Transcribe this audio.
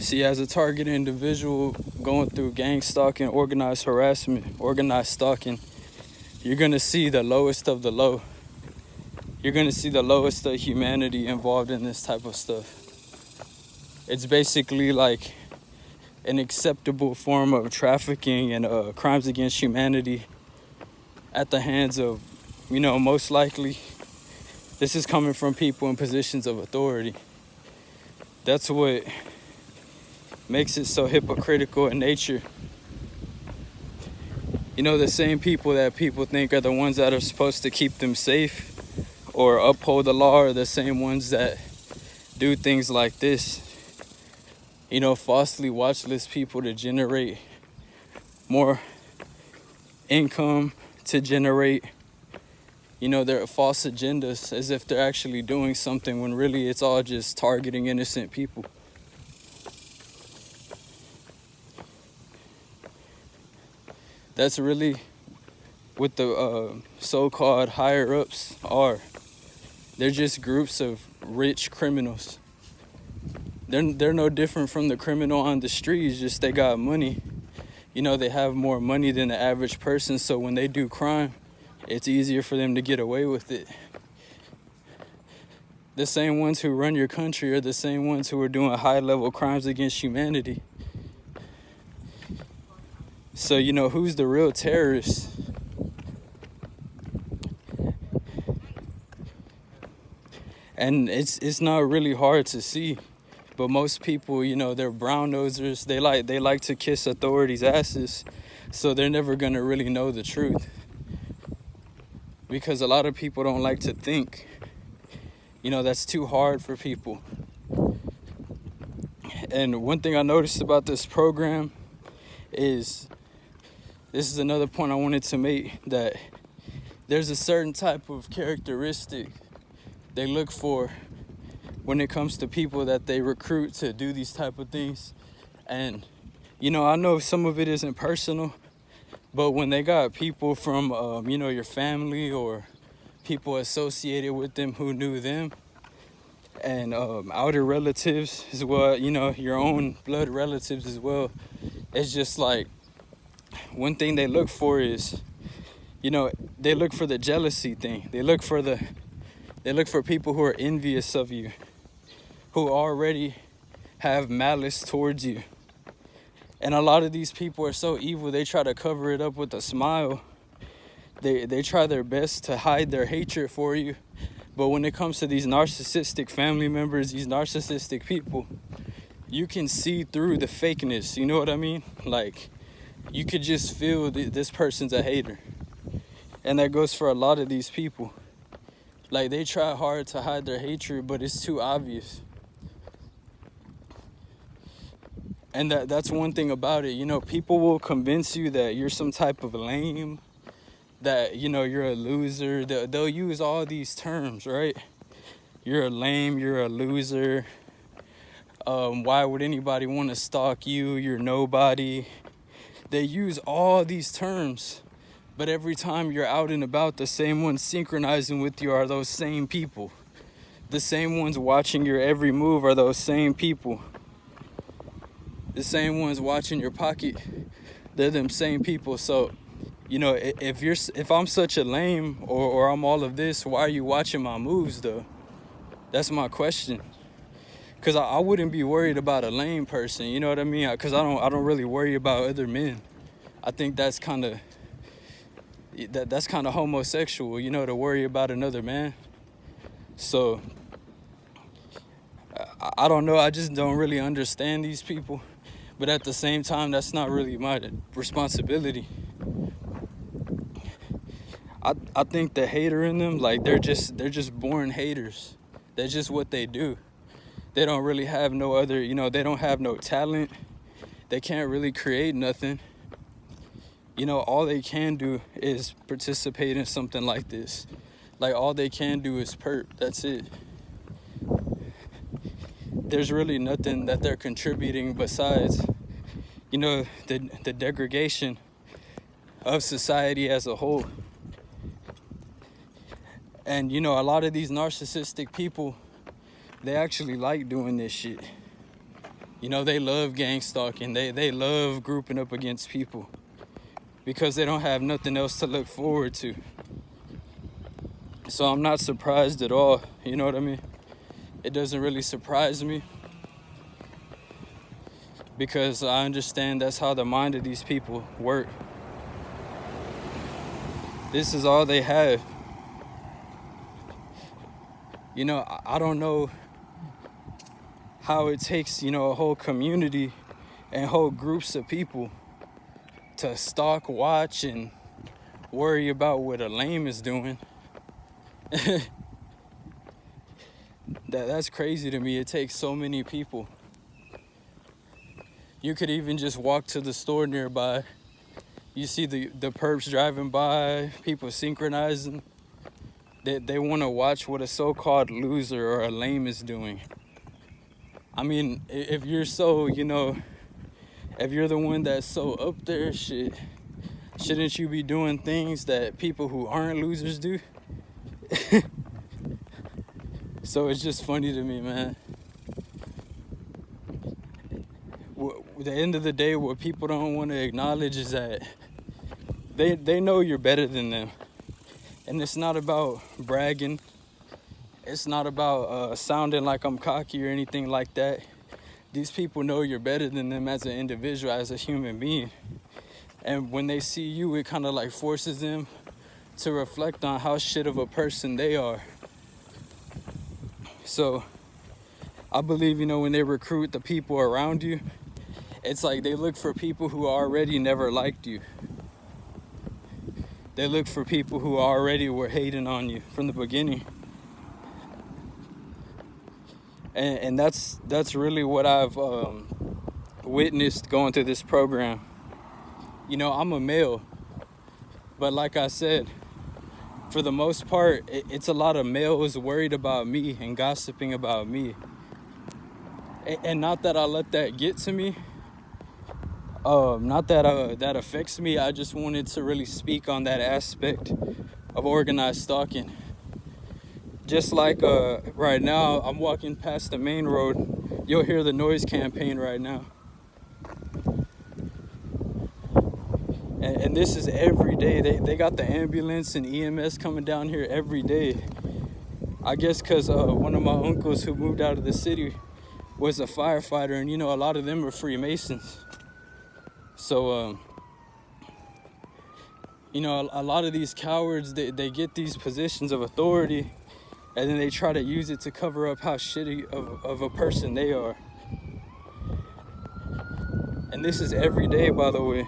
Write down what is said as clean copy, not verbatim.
See, as a targeted individual going through gang stalking, organized harassment, organized stalking, you're going to see the lowest of the low. You're going to see the lowest of humanity involved in this type of stuff. It's basically like an acceptable form of trafficking and crimes against humanity at the hands of, most likely, this is coming from people in positions of authority. That's what makes it so hypocritical in nature. The same people that people think are the ones that are supposed to keep them safe or uphold the law are the same ones that do things like this. Falsely watchlist people to generate more income, to generate, their false agendas as if they're actually doing something when really it's all just targeting innocent people. That's really what the so-called higher-ups are. They're just groups of rich criminals. They're no different from the criminal on the streets, just they got money. They have more money than the average person, so when they do crime, it's easier for them to get away with it. The same ones who run your country are the same ones who are doing high-level crimes against humanity. So, who's the real terrorist? And it's not really hard to see. But most people, they're brown nosers. They like to kiss authorities' asses. So they're never going to really know the truth. Because a lot of people don't like to think. That's too hard for people. And one thing I noticed about this program is, this is another point I wanted to make, that there's a certain type of characteristic they look for when it comes to people that they recruit to do these type of things. And, I know some of it isn't personal, but when they got people from, your family or people associated with them who knew them, and outer relatives as well, your own blood relatives as well, it's just like, one thing they look for is, they look for the jealousy thing. They look for people who are envious of you, who already have malice towards you. And a lot of these people are so evil, they try to cover it up with a smile. They try their best to hide their hatred for you. But when it comes to these narcissistic family members, these narcissistic people, you can see through the fakeness, you know what I mean? Like, you could just feel this person's a hater. And that goes for a lot of these people. Like, they try hard to hide their hatred, but it's too obvious. And that's one thing about it. People will convince you that you're some type of lame, that, you're a loser. They'll use all these terms, right? You're a lame, you're a loser. Why would anybody want to stalk you? You're nobody. They use all these terms, but every time you're out and about, the same ones synchronizing with you are those same people. The same ones watching your every move are those same people. The same ones watching your pocket, they're them same people. So, if I'm such a lame or I'm all of this, why are you watching my moves though? That's my question. Because I wouldn't be worried about a lame person, you know what I mean? Because I don't really worry about other men. I think that's kind of homosexual, to worry about another man. So I don't know. I just don't really understand these people. But at the same time, that's not really my responsibility. I think the hater in them, like, they're just born haters. That's just what they do. They don't really have no other, they don't have no talent. They can't really create nothing. All they can do is participate in something like this. Like, all they can do is perp. That's it. There's really nothing that they're contributing besides, the degradation of society as a whole. And, a lot of these narcissistic people, they actually like doing this shit. You know, they love gang stalking. They love grouping up against people because they don't have nothing else to look forward to. So I'm not surprised at all. You know what I mean? It doesn't really surprise me because I understand that's how the mind of these people work. This is all they have. You know, I don't know how it takes, you know, a whole community and whole groups of people to stalk, watch, and worry about what a lame is doing. That's crazy to me. It takes so many people. You could even just walk to the store nearby. You see the perps driving by, people synchronizing. They want to watch what a so-called loser or a lame is doing. I mean, if you're so, you know, if you're the one that's so up there, shouldn't you be doing things that people who aren't losers do? So it's just funny to me, man. At the end of the day, what people don't want to acknowledge is that they know you're better than them. And it's not about bragging. It's not about sounding like I'm cocky or anything like that. These people know you're better than them as an individual, as a human being. And when they see you, it kind of like forces them to reflect on how shit of a person they are. So I believe, you know, when they recruit the people around you, it's like they look for people who already never liked you. They look for people who already were hating on you from the beginning. And that's really what I've witnessed going through this program. You know, I'm a male, but like I said, for the most part, it's a lot of males worried about me and gossiping about me. And not that I let that get to me, not that that affects me. I just wanted to really speak on that aspect of organized stalking. Just like right now, I'm walking past the main road. You'll hear the noise campaign right now. And this is every day. They got the ambulance and EMS coming down here every day. I guess because one of my uncles who moved out of the city was a firefighter, and you know, a lot of them are Freemasons. So, you know, a lot of these cowards, they get these positions of authority, and then they try to use it to cover up how shitty of a person they are. And this is every day, by the way.